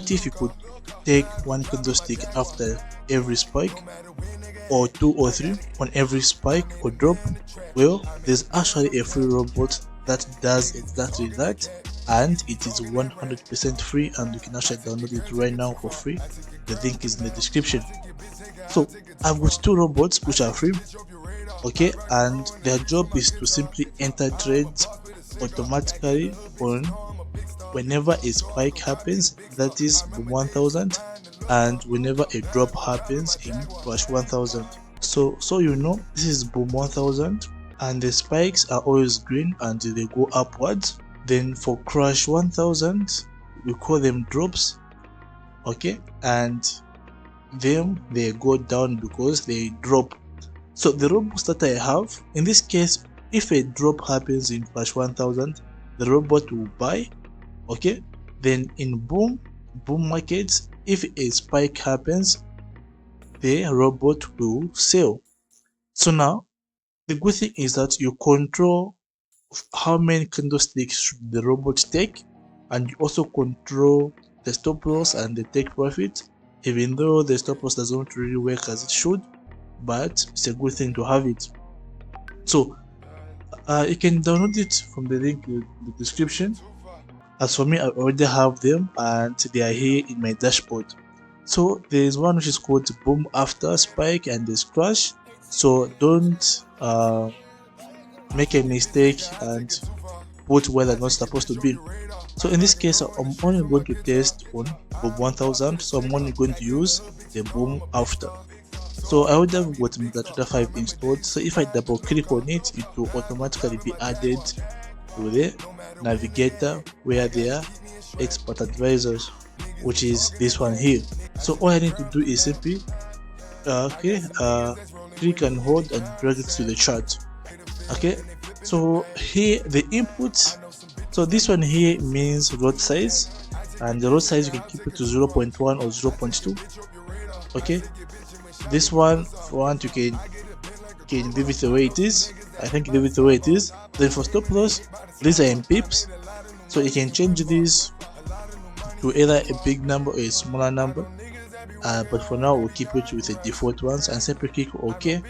what if you could take one candlestick after every spike, or 2 or 3 on every spike or drop? Well, there's actually a free robot that does exactly that, and it is 100% free, and you can actually download it right now for free. The link is in the description. So I've got 2 robots which are free, okay, and their job is to simply enter trades automatically on whenever a spike happens, that is 1000, and whenever a drop happens in Crash 1000. So you know, this is boom 1000, and the spikes are always green and they go upwards. Then for Crash 1000, we call them drops, okay, and them they go down because they drop. So the robots that I have, in this case, if a drop happens in Crash 1000, the robot will buy, okay. Then in boom markets, if a spike happens, the robot will sell. So now the good thing is that you control how many candlesticks should the robot take, and you also control the stop loss and the take profit, even though the stop loss doesn't really work as it should, but it's a good thing to have it. So you can download it from the link in the description. As for me, I already have them and they are here in my dashboard. So there is one which is called boom after spike, and there's crash. So don't make a mistake and put where they're not supposed to be. So in this case, I'm only going to test on boom 1000, so I'm only going to use the boom after. So I would have got MetaTrader 5 installed, so if I double click on it, it will automatically be added to the navigator where they are expert advisors, which is this one here. So all I need to do is simply click and hold and drag it to the chart. Okay, so here the input, so this one here means lot size, and the lot size you can keep it to 0.1 or 0.2. okay, this one for one you can leave it the way it is. I think leave it the way it is. Then for stop loss, these are in pips, so you can change this to either a big number or a smaller number, but for now we'll keep it with the default ones, and simply click OK.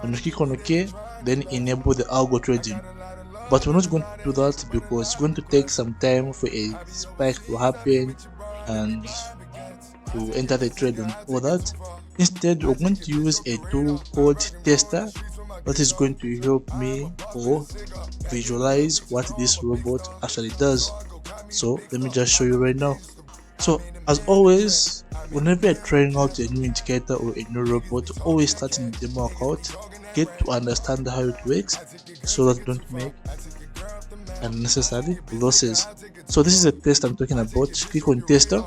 When you click on OK, then enable the algo trading. But we're not going to do that because it's going to take some time for a spike to happen and to enter the trade and all that. Instead, we're going to use a tool called Tester that is going to help me or visualize what this robot actually does. So let me just show you right now. So as always, whenever you're trying out a new indicator or a new robot, always start in the demo account, get to understand how it works so that you don't make unnecessary losses. So this is a test I'm talking about. Click on Tester,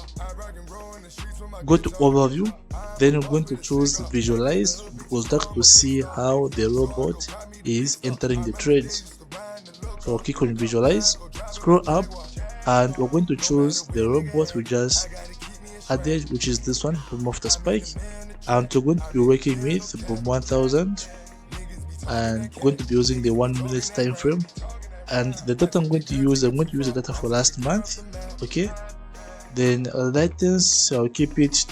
go to Overview, then you're going to choose Visualize, because that's to see how the robot is entering the trades. So click on Visualize, scroll up, and we're going to choose the robot we just added, which is this one, boom after spike, and we're going to be working with boom 1000, and we're going to be using the 1 minute time frame. And the data I'm going to use the data for last month. Okay, then lightness, I'll keep it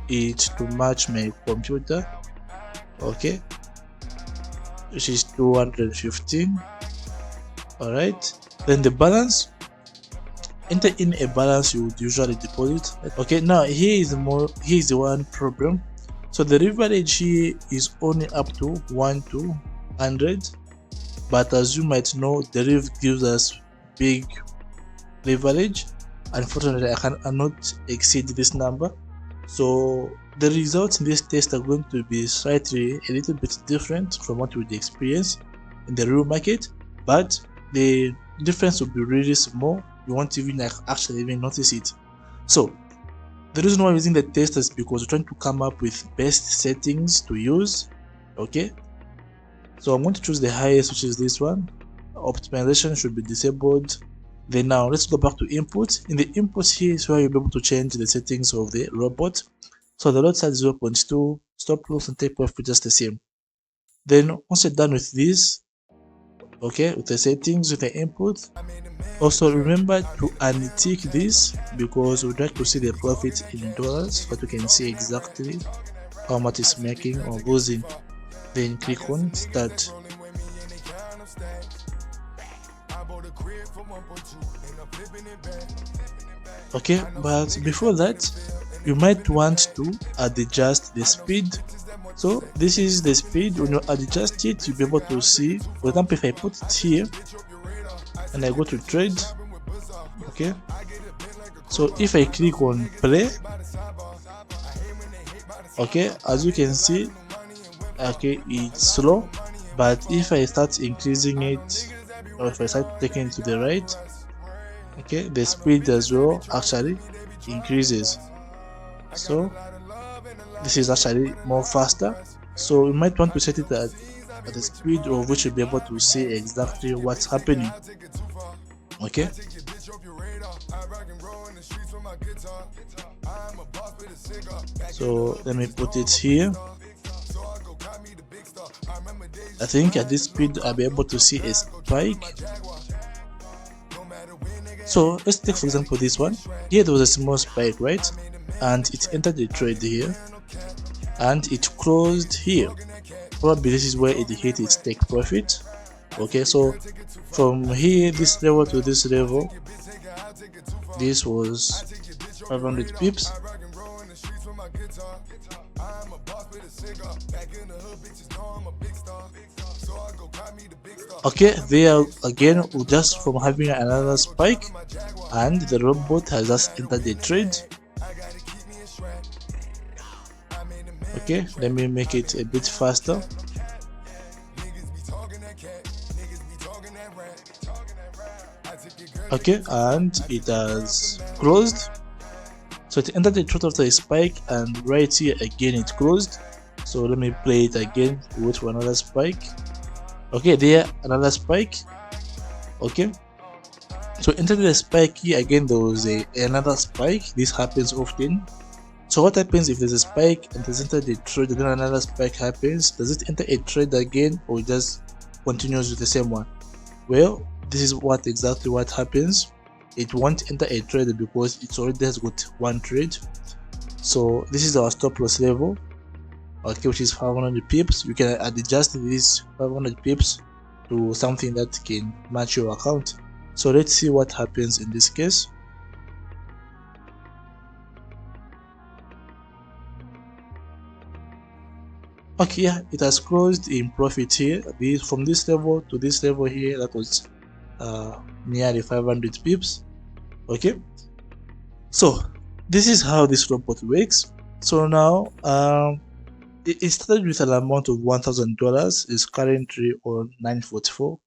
to match my computer, okay, which is 215. all right, then the balance, enter in a balance you would usually deposit. Okay, now here is the one problem. So the leverage here is only up to 1 to 100, but as you might know, the rev gives us big leverage. Unfortunately, I cannot exceed this number, so the results in this test are going to be slightly a little bit different from what we would experience in the real market, but the difference will be really small. You won't even actually even notice it. So the reason why I'm using the test is because we're trying to come up with best settings to use. Okay, so I'm going to choose the highest, which is this one. Optimization should be disabled. Then now let's go back to input. In the inputs here is where you'll be able to change the settings of the robot. So the lot size 0.2, stop loss and take profit just the same. Then once you're done with this, okay, with the settings, with the input. Also remember to untick this because we'd like to see the profit in dollars so that we can see exactly how much it's making or losing. Then click on start. Okay, but before that you might want to adjust the speed. So this is the speed. When you adjust it, you'll be able to see. For example, if I put it here and I go to trade, okay, so if I click on play, okay, as you can see, okay, it's slow, but if I start increasing it or if I start taking it to the right, okay, the speed as well actually increases. So this is actually more faster, so you might want to set it at the speed of which you'll be able to see exactly what's happening. Okay, so let me put it here. I think at this speed I'll be able to see a spike. So let's take for example this one. Here there was a small spike, right? And it entered the trade here and it closed here. Probably this is where it hit its take profit. Okay, so from here, this level to this level, this was 500 pips. Okay, there again, just from having another spike, and the robot has just entered the trade. Okay, let me make it a bit faster. Okay, and it has closed. So it entered the trade after a spike, and right here again it closed. So let me play it again, wait for another spike. Okay, there another spike. Okay, so entered the spike here again, there was another spike. This happens often. So what happens if there's a spike and there's entered the trade and then another spike happens? Does it enter a trade again or it just continues with the same one? Well, this is exactly what happens. It won't enter a trade because it already has got one trade. So this is our stop loss level, okay, which is 500 pips. You can adjust this 500 pips to something that can match your account. So let's see what happens in this case. Okay, yeah, it has closed in profit here. From this level to this level here, that was nearly 500 pips. Okay, so this is how this robot works. So now it started with an amount of $1,000. Is currently on 944,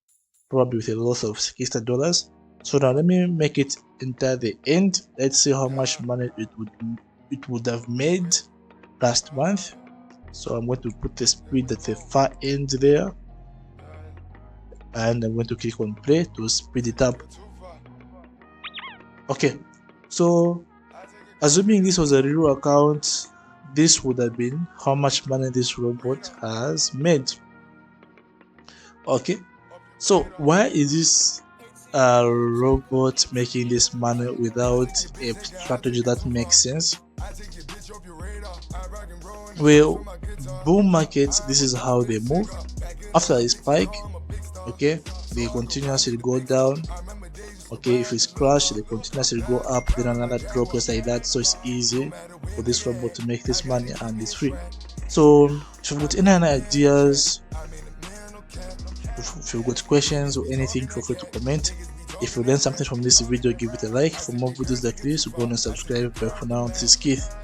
probably with a loss of $60. So now let me make it enter the end. Let's see how much money it would have made last month. So I'm going to put the speed at the far end there, and I'm going to click on play to speed it up. Okay, so assuming this was a real account, this would have been how much money this robot has made. Okay, so why is this robot making this money without a strategy that makes sense? Well, bull markets, this is how they move. After a spike, okay, they continuously go down. Okay, if it's crash, they continuously go up, then another drop, just like that. So it's easy for this robot to make this money, and it's free. So if you've got any ideas, if you've got questions or anything, feel free to comment. If you learned something from this video, give it a like. For more videos like this, go and subscribe. But for now, this is Keith.